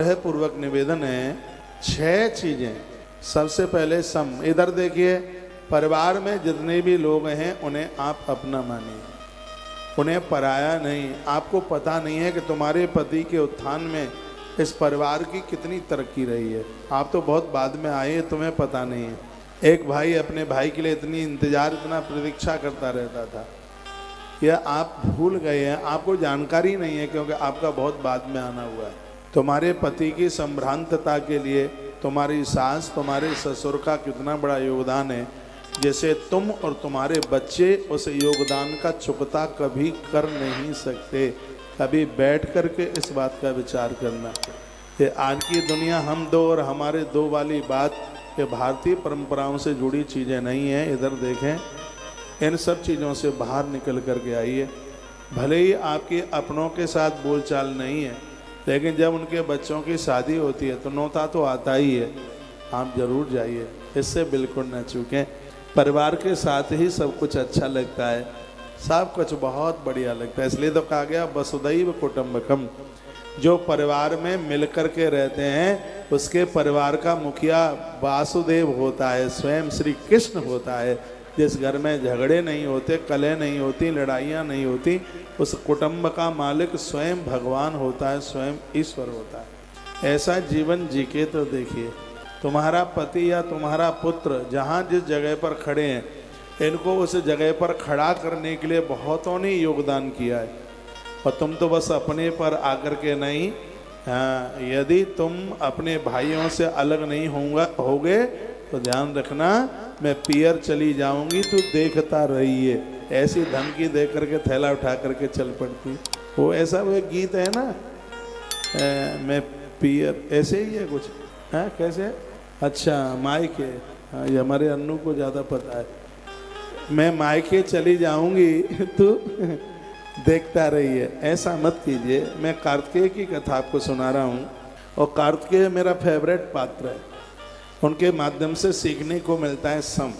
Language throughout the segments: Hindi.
आग्रह पूर्वक निवेदन है, 6 चीजें। सबसे पहले सम। इधर देखिए, परिवार में जितने भी लोग हैं उन्हें आप अपना मानिए, उन्हें पराया नहीं। आपको पता नहीं है कि तुम्हारे पति के उत्थान में इस परिवार की कितनी तरक्की रही है। आप तो बहुत बाद में आए, तुम्हें पता नहीं है। एक भाई अपने भाई के लिए इतनी इंतजार, इतना प्रतीक्षा करता रहता था, यह आप भूल गए हैं, आपको जानकारी नहीं है, क्योंकि आपका बहुत बाद में आना हुआ है। तुम्हारे पति की संभ्रांतता के लिए तुम्हारी सास, तुम्हारे ससुर का कितना बड़ा योगदान है, जैसे तुम और तुम्हारे बच्चे उस योगदान का चुकता कभी कर नहीं सकते। कभी बैठ करके इस बात का विचार करना। ये आज की दुनिया हम दो और हमारे दो वाली बात, ये भारतीय परंपराओं से जुड़ी चीज़ें नहीं हैं। इधर देखें, इन सब चीज़ों से बाहर निकल करके आइए। भले ही आपके अपनों के साथ बोलचाल नहीं है, लेकिन जब उनके बच्चों की शादी होती है तो न्योता तो आता ही है, आप जरूर जाइए, इससे बिल्कुल न चूकें। परिवार के साथ ही सब कुछ अच्छा लगता है, सब कुछ बहुत बढ़िया लगता है। इसलिए तो कहा गया वसुधैव कुटुंबकम। जो परिवार में मिलकर के रहते हैं उसके परिवार का मुखिया वासुदेव होता है, स्वयं श्री कृष्ण होता है। जिस घर में झगड़े नहीं होते, कलह नहीं होती, लड़ाइयाँ नहीं होती, उस कुटुंब का मालिक स्वयं भगवान होता है, स्वयं ईश्वर होता है। ऐसा जीवन जी के तो देखिए। तुम्हारा पति या तुम्हारा पुत्र जहाँ जिस जगह पर खड़े हैं, इनको उस जगह पर खड़ा करने के लिए बहुतों ने योगदान किया है, और तुम तो बस अपने पर आकर के नहीं। हाँ, यदि तुम अपने भाइयों से अलग नहीं होगे तो ध्यान रखना, मैं पियर चली जाऊंगी, तो देखता रहिए। ऐसी धमकी दे करके थैला उठा करके चल पड़ती। वो ऐसा वो गीत है ना, मैं पियर, ऐसे ही है कुछ। हाँ, कैसे? अच्छा, मायके। हाँ, ये हमारे अन्नू को ज़्यादा पता है। मैं मायके चली जाऊंगी तो देखता रहिए। ऐसा मत कीजिए। मैं कार्तिकेय की कथा आपको सुना रहा हूँ, और कार्तिकेय मेरा फेवरेट पात्र है। उनके माध्यम से सीखने को मिलता है सम।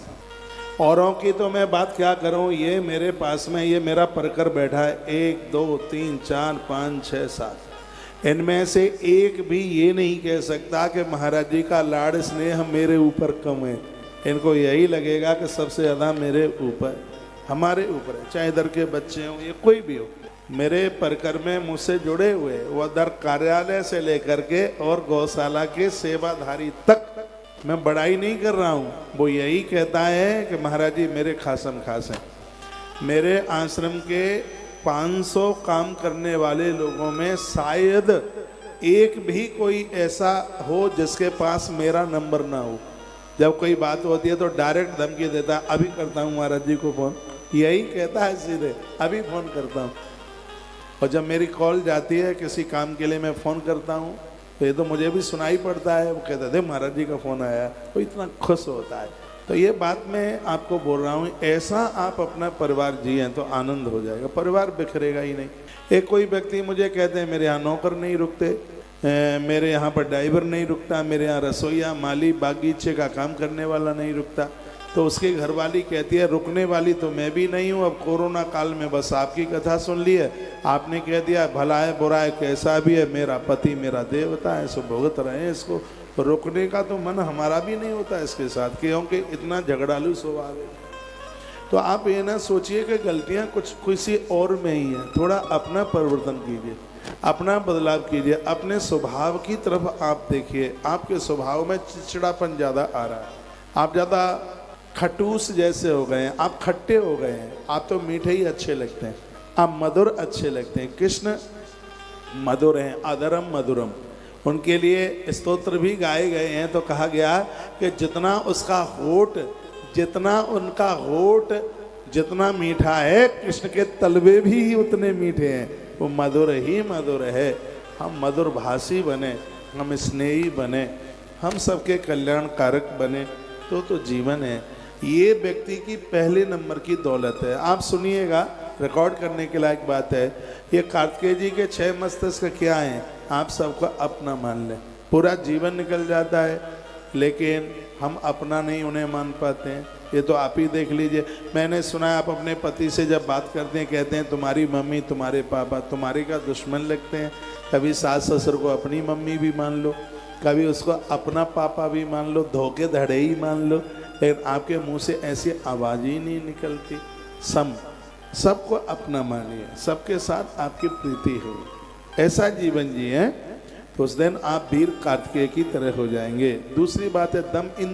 औरों की तो मैं बात क्या करूँ, ये मेरे पास में ये मेरा परकर बैठा है, 1 2 3 4 5 6 7। इनमें से एक भी ये नहीं कह सकता कि महाराज जी का लाड़ स्नेह मेरे ऊपर कम है। इनको यही लगेगा कि सबसे ज़्यादा मेरे ऊपर, हमारे ऊपर है। चाहे इधर के बच्चे हों या कोई भी हो, मेरे परकर में मुझसे जुड़े हुए, वो इधर कार्यालय से लेकर के और गौशाला के सेवाधारी तक, मैं बड़ाई नहीं कर रहा हूँ, वो यही कहता है कि महाराज जी मेरे खासम खास हैं। मेरे आश्रम के 500 काम करने वाले लोगों में शायद एक भी कोई ऐसा हो जिसके पास मेरा नंबर ना हो। जब कोई बात होती है तो डायरेक्ट धमकी देता है, अभी करता हूँ महाराज जी को फ़ोन, यही कहता है सीधे, अभी फ़ोन करता हूँ। और जब मेरी कॉल जाती है किसी काम के लिए, मैं फ़ोन करता हूँ, तो ये तो मुझे भी सुनाई पड़ता है, वो कहता है महाराज जी का फ़ोन आया, वो इतना खुश होता है। तो ये बात मैं आपको बोल रहा हूँ, ऐसा आप अपना परिवार जिए तो आनंद हो जाएगा, परिवार बिखरेगा ही नहीं। एक कोई व्यक्ति मुझे कहते हैं मेरे यहाँ नौकर नहीं रुकते, मेरे यहाँ पर ड्राइवर नहीं रुकता, मेरे यहाँ रसोईया, माली, बागीचे का काम करने वाला नहीं रुकता, तो उसकी घरवाली कहती है रुकने वाली तो मैं भी नहीं हूँ। अब कोरोना काल में बस आपकी कथा सुन ली है, आपने कह दिया भला है बुरा है कैसा भी है, मेरा पति मेरा देवता है, सो भुगत रहे हैं इसको। तो रुकने का तो मन हमारा भी नहीं होता इसके साथ, क्योंकि इतना झगड़ालू स्वभाव है। तो आप ये ना सोचिए कि गलतियाँ कुछ किसी और में ही है। थोड़ा अपना परिवर्तन कीजिए, अपना बदलाव कीजिए, अपने स्वभाव की तरफ आप देखिए। आपके स्वभाव में चिड़चिड़ापन ज़्यादा आ रहा है, आप ज़्यादा खटूस जैसे हो गए हैं, आप खट्टे हो गए हैं। आप तो मीठे ही अच्छे लगते हैं, आप मधुर अच्छे लगते हैं। कृष्ण मधुर हैं, अधरम मधुरम। उनके लिए स्तोत्र भी गाए गए हैं। तो कहा गया कि जितना उसका होठ, जितना उनका होठ जितना मीठा है, कृष्ण के तलवे भी उतने मीठे हैं। वो मधुर ही मधुर है। हम मधुर भाषी बने, हम स्नेही बने, हम सबके कल्याण कारक बने, तो जीवन है। ये व्यक्ति की पहले नंबर की दौलत है। आप सुनिएगा, रिकॉर्ड करने के लायक बात है। ये कार्तिकेय जी के 6 मस्तिष्क क्या हैं, आप सबको अपना मान लें, पूरा जीवन निकल जाता है, लेकिन हम अपना नहीं उन्हें मान पाते हैं। ये तो आप ही देख लीजिए। मैंने सुना है आप अपने पति से जब बात करते हैं कहते हैं तुम्हारी मम्मी तुम्हारे पापा तुम्हारे का दुश्मन लगते हैं। कभी सास ससुर को अपनी मम्मी भी मान लो, कभी उसको अपना पापा भी मान लो, धोखे धड़े ही मान लो, लेकिन आपके मुंह से ऐसी आवाज़ ही नहीं निकलती। सबको अपना मानिए, सबके साथ आपकी प्रीति हो, ऐसा जीवन जिए तो उस दिन आप वीर कार्तिकेय की तरह हो जाएंगे। दूसरी बात है दम इन